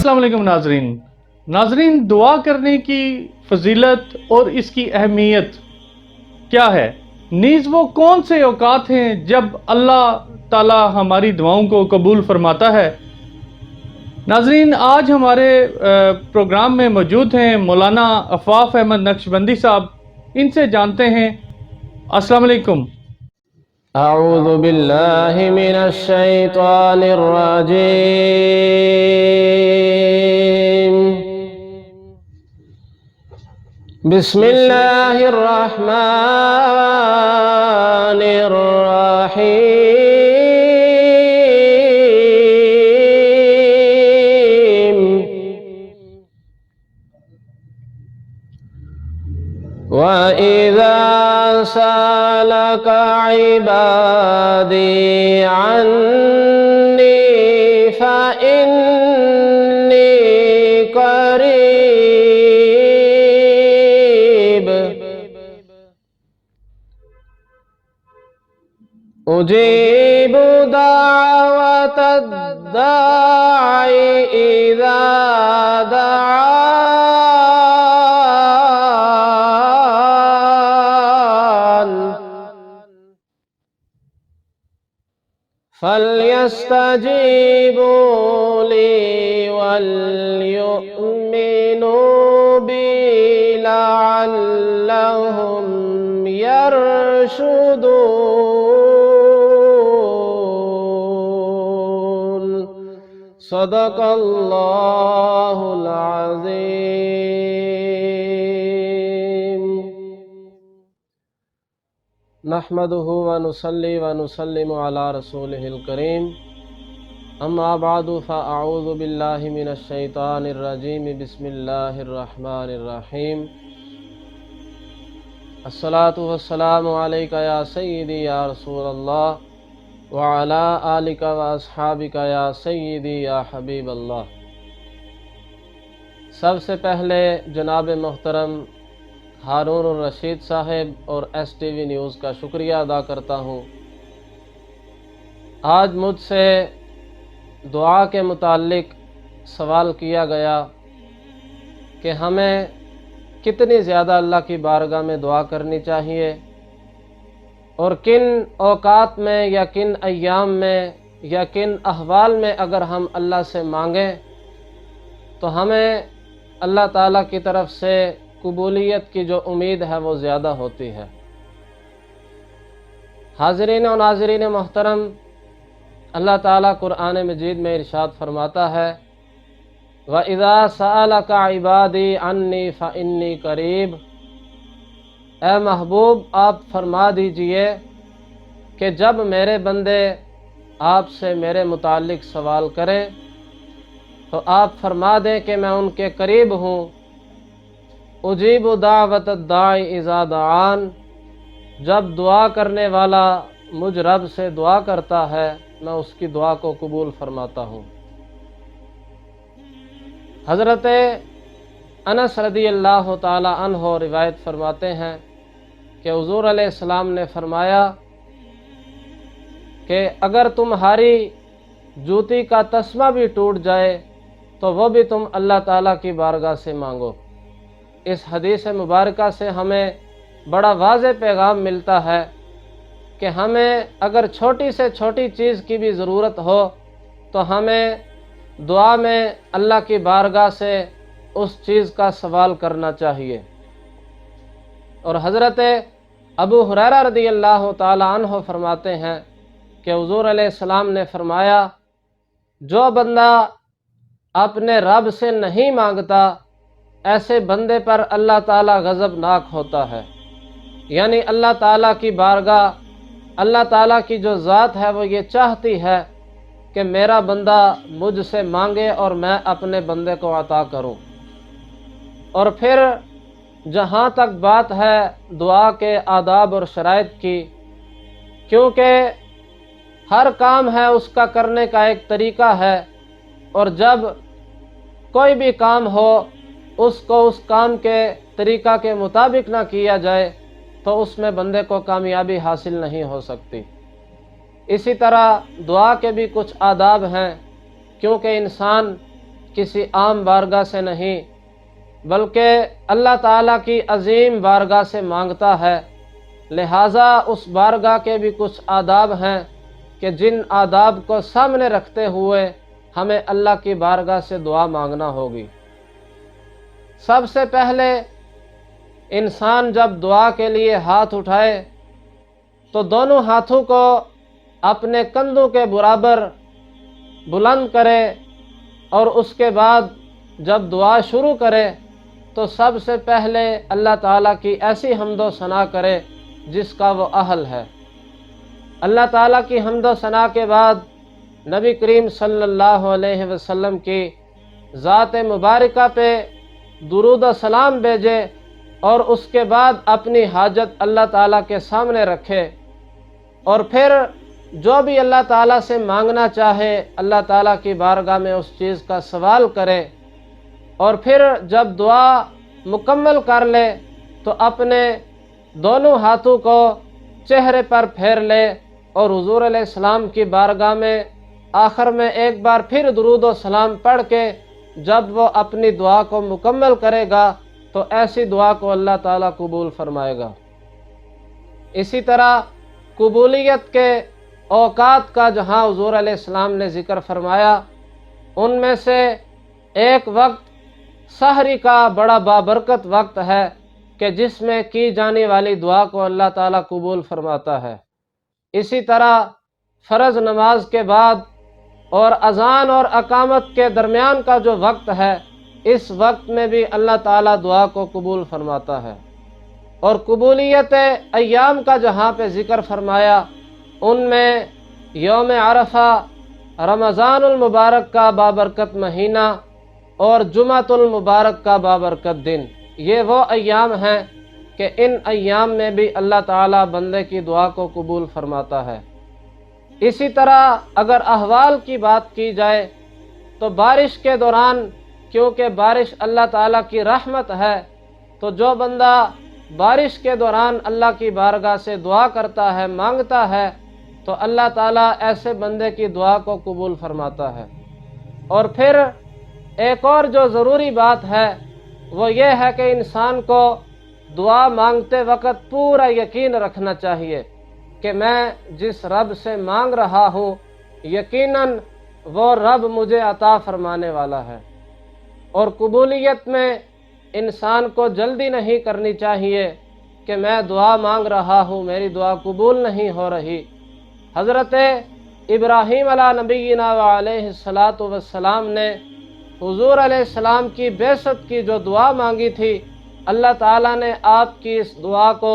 السلام علیکم ناظرین، دعا کرنے کی فضیلت اور اس کی اہمیت کیا ہے؟ نیز وہ کون سے اوقات ہیں جب اللہ تعالی ہماری دعاؤں کو قبول فرماتا ہے؟ ناظرین، آج ہمارے پروگرام میں موجود ہیں مولانا عفاف احمد نقشبندی صاحب، ان سے جانتے ہیں۔ السلام علیکم۔ اعوذ باللہ من الشیطان الرجیم، بسم اللہ الرحمن الرحیم۔ وَإِذَا سَأَلَكَ عِبَادِي عَنِّي فَإِنِّي قَرِيبٌ أُجِيبُ دَعْوَةَ الدَّاعِ إِذَا دَعَانِ فَلْيَسْتَجِيبُوا لِي وَلْيُؤْمِنُوا بِي لَعَلَّهُمْ يَرْشُدُونَ۔ صدق اللہ العظیم۔ نحمدہ ونصلی ونسلم علی رسولہ الکریم، اما بعد فاعوذ باللہ من الشیطان الرجیم، بسم اللہ الرحمن الرحیم۔ الصلاۃ والسلام علیک یا سیدی یا رسول اللہ، وعلی آلک واصحابک یا سیدی یا حبیب اللہ۔ سب سے پہلے جناب محترم ہارون الرشید صاحب اور ایس ٹی وی نیوز کا شکریہ ادا کرتا ہوں۔ آج مجھ سے دعا کے متعلق سوال کیا گیا کہ ہمیں کتنی زیادہ اللہ کی بارگاہ میں دعا کرنی چاہیے، اور کن اوقات میں یا کن ایام میں یا کن احوال میں اگر ہم اللہ سے مانگیں تو ہمیں اللہ تعالیٰ کی طرف سے قبولیت کی جو امید ہے وہ زیادہ ہوتی ہے۔ حاضرین و ناظرین محترم، اللہ تعالیٰ قرآن مجید میں ارشاد فرماتا ہے، وَإِذَا سَأَلَكَ عِبَادِي عَنِّي فَإِنِّي قَرِيبٌ۔ اے محبوب، آپ فرما دیجئے کہ جب میرے بندے آپ سے میرے متعلق سوال کریں تو آپ فرما دیں کہ میں ان کے قریب ہوں۔ اجیب دعوت الداعی اذا دعان، جب دعا کرنے والا مجھ رب سے دعا کرتا ہے میں اس کی دعا کو قبول فرماتا ہوں۔ حضرت انس رضی اللہ تعالی عنہ روایت فرماتے ہیں کہ حضور علیہ السلام نے فرمایا کہ اگر تمہاری جوتی کا تسمہ بھی ٹوٹ جائے تو وہ بھی تم اللہ تعالیٰ کی بارگاہ سے مانگو۔ اس حدیث مبارکہ سے ہمیں بڑا واضح پیغام ملتا ہے کہ ہمیں اگر چھوٹی سے چھوٹی چیز کی بھی ضرورت ہو تو ہمیں دعا میں اللہ کی بارگاہ سے اس چیز کا سوال کرنا چاہیے۔ اور حضرت ابو ہریرہ رضی اللہ تعالی عنہ فرماتے ہیں کہ حضور علیہ السلام نے فرمایا، جو بندہ اپنے رب سے نہیں مانگتا ایسے بندے پر اللہ تعالیٰ غضبناک ہوتا ہے۔ یعنی اللہ تعالیٰ کی بارگاہ، اللہ تعالیٰ کی جو ذات ہے وہ یہ چاہتی ہے کہ میرا بندہ مجھ سے مانگے اور میں اپنے بندے کو عطا کروں۔ اور پھر جہاں تک بات ہے دعا کے آداب اور شرائط کی، کیونکہ ہر کام ہے اس کا کرنے کا ایک طریقہ ہے، اور جب کوئی بھی کام ہو اس کو اس کام کے طریقہ کے مطابق نہ کیا جائے تو اس میں بندے کو کامیابی حاصل نہیں ہو سکتی۔ اسی طرح دعا کے بھی کچھ آداب ہیں، کیونکہ انسان کسی عام بارگاہ سے نہیں بلکہ اللہ تعالیٰ کی عظیم بارگاہ سے مانگتا ہے۔ لہٰذا اس بارگاہ کے بھی کچھ آداب ہیں کہ جن آداب کو سامنے رکھتے ہوئے ہمیں اللہ کی بارگاہ سے دعا مانگنا ہوگی۔ سب سے پہلے انسان جب دعا کے لیے ہاتھ اٹھائے تو دونوں ہاتھوں کو اپنے کندھوں کے برابر بلند کرے، اور اس کے بعد جب دعا شروع کرے تو سب سے پہلے اللہ تعالیٰ کی ایسی حمد و ثنا کرے جس کا وہ اہل ہے۔ اللہ تعالیٰ کی حمد و ثنا کے بعد نبی کریم صلی اللہ علیہ وسلم کی ذات مبارکہ پہ درود و سلام بھیجے، اور اس کے بعد اپنی حاجت اللہ تعالیٰ کے سامنے رکھے، اور پھر جو بھی اللہ تعالیٰ سے مانگنا چاہے اللہ تعالیٰ کی بارگاہ میں اس چیز کا سوال کرے، اور پھر جب دعا مکمل کر لے تو اپنے دونوں ہاتھوں کو چہرے پر پھیر لے، اور حضور علیہ السلام کی بارگاہ میں آخر میں ایک بار پھر درود و سلام پڑھ کے جب وہ اپنی دعا کو مکمل کرے گا تو ایسی دعا کو اللہ تعالیٰ قبول فرمائے گا۔ اسی طرح قبولیت کے اوقات کا جہاں حضور علیہ السلام نے ذکر فرمایا، ان میں سے ایک وقت سحری کا بڑا بابرکت وقت ہے کہ جس میں کی جانے والی دعا کو اللہ تعالیٰ قبول فرماتا ہے۔ اسی طرح فرض نماز کے بعد اور اذان اور اقامت کے درمیان کا جو وقت ہے، اس وقت میں بھی اللہ تعالیٰ دعا کو قبول فرماتا ہے۔ اور قبولیت ایام کا جہاں پہ ذکر فرمایا، ان میں یوم عرفہ، رمضان المبارک کا بابرکت مہینہ اور جمعۃ المبارک کا بابرکت دن، یہ وہ ایام ہیں کہ ان ایام میں بھی اللہ تعالیٰ بندے کی دعا کو قبول فرماتا ہے۔ اسی طرح اگر احوال کی بات کی جائے تو بارش کے دوران، کیونکہ بارش اللہ تعالیٰ کی رحمت ہے، تو جو بندہ بارش کے دوران اللہ کی بارگاہ سے دعا کرتا ہے، مانگتا ہے، تو اللہ تعالیٰ ایسے بندے کی دعا کو قبول فرماتا ہے۔ اور پھر ایک اور جو ضروری بات ہے وہ یہ ہے کہ انسان کو دعا مانگتے وقت پورا یقین رکھنا چاہیے کہ میں جس رب سے مانگ رہا ہوں یقیناً وہ رب مجھے عطا فرمانے والا ہے۔ اور قبولیت میں انسان کو جلدی نہیں کرنی چاہیے کہ میں دعا مانگ رہا ہوں، میری دعا قبول نہیں ہو رہی۔ حضرت ابراہیم علیہ نبینا علیہ الصلاۃ والسلام نے حضور علیہ السلام کی بعثت کی جو دعا مانگی تھی، اللہ تعالیٰ نے آپ کی اس دعا کو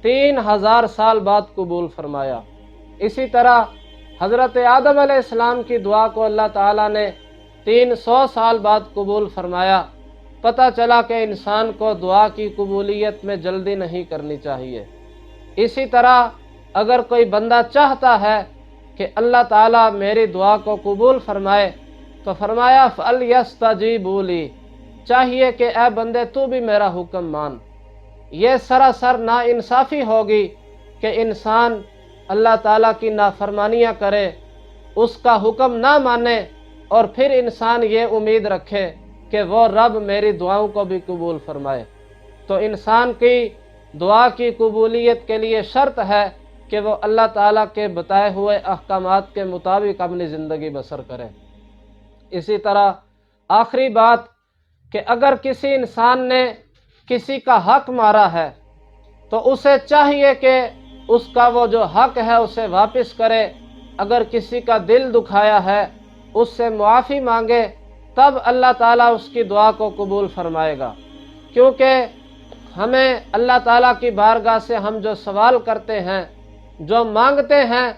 3000 سال بعد قبول فرمایا۔ اسی طرح حضرت آدم علیہ السلام کی دعا کو اللہ تعالیٰ نے 300 سال بعد قبول فرمایا۔ پتہ چلا کہ انسان کو دعا کی قبولیت میں جلدی نہیں کرنی چاہیے۔ اسی طرح اگر کوئی بندہ چاہتا ہے کہ اللہ تعالیٰ میری دعا کو قبول فرمائے تو فرمایا فَلْيَسْتَجِيبُوا لِي، چاہیے کہ اے بندے تو بھی میرا حکم مان۔ یہ سراسر ناانصافی ہوگی کہ انسان اللہ تعالیٰ کی نافرمانیاں کرے، اس کا حکم نہ مانے، اور پھر انسان یہ امید رکھے کہ وہ رب میری دعاؤں کو بھی قبول فرمائے۔ تو انسان کی دعا کی قبولیت کے لیے شرط ہے کہ وہ اللہ تعالیٰ کے بتائے ہوئے احکامات کے مطابق اپنی زندگی بسر کرے۔ اسی طرح آخری بات کہ اگر کسی انسان نے کسی کا حق مارا ہے تو اسے چاہیے کہ اس کا وہ جو حق ہے اسے واپس کرے۔ اگر کسی کا دل دکھایا ہے اس سے معافی مانگے، تب اللہ تعالیٰ اس کی دعا کو قبول فرمائے گا، کیونکہ ہمیں اللہ تعالیٰ کی بارگاہ سے ہم جو سوال کرتے ہیں، جو مانگتے ہیں،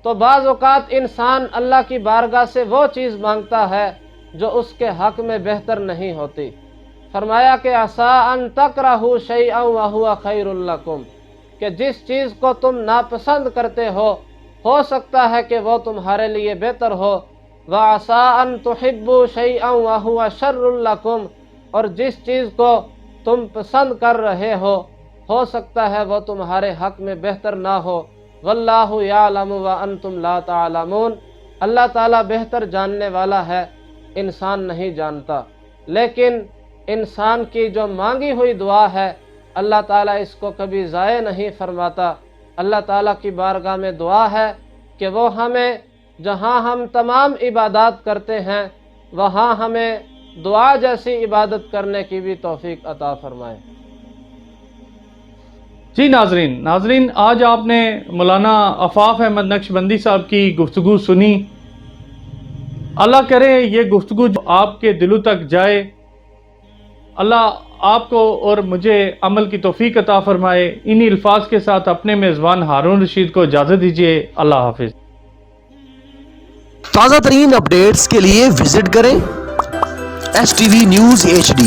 تو بعض اوقات انسان اللہ کی بارگاہ سے وہ چیز مانگتا ہے جو اس کے حق میں بہتر نہیں ہوتی۔ فرمایا کہ عَسَىٰ أَن تَكْرَهُوا شَيْئًا وَهُوَ خَيْرٌ لَكُمْ، کہ جس چیز کو تم ناپسند کرتے ہو سکتا ہے کہ وہ تمہارے لیے بہتر ہو۔ وَعَسَىٰ أَن تُحِبُّوا شَيْئًا وَهُوَ شَرٌّ لَكُمْ، اور جس چیز کو تم پسند کر رہے ہو سکتا ہے وہ تمہارے حق میں بہتر نہ ہو۔ وَاللَّهُ يَعْلَمُ وَأَنْتُمْ لَا تَعْلَمُونَ، اللہ تعالیٰ بہتر جاننے والا ہے انسان نہیں جانتا، لیکن انسان کی جو مانگی ہوئی دعا ہے اللہ تعالیٰ اس کو کبھی ضائع نہیں فرماتا۔ اللہ تعالیٰ کی بارگاہ میں دعا ہے کہ وہ ہمیں جہاں ہم تمام عبادات کرتے ہیں وہاں ہمیں دعا جیسی عبادت کرنے کی بھی توفیق عطا فرمائے۔ جی ناظرین آج آپ نے مولانا عفاف احمد نقشبندی صاحب کی گفتگو سنی۔ اللہ کرے یہ گفتگو آپ کے دلوں تک جائے، اللہ آپ کو اور مجھے عمل کی توفیق عطا فرمائے۔ انہی الفاظ کے ساتھ اپنے میزبان ہارون رشید کو اجازت دیجیے۔ اللہ حافظ۔ تازہ ترین اپڈیٹس کے لیے وزٹ کریں STV News HD۔